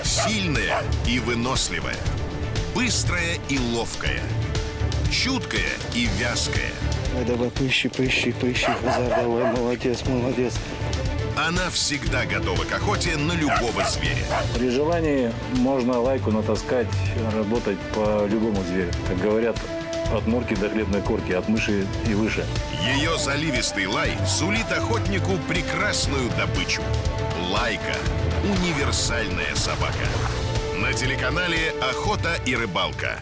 Сильная и выносливая. Быстрая и ловкая. Чуткая и вязкая. Давай, поищи, Хазар, давай, молодец. Она всегда готова к охоте на любого зверя. При желании можно лайку натаскать, работать по любому зверю. Как говорят, от норки до хлебной корки, от мыши и выше. Ее заливистый лай сулит охотнику прекрасную добычу. Лайка – универсальная собака. На телеканале «Охота и рыбалка».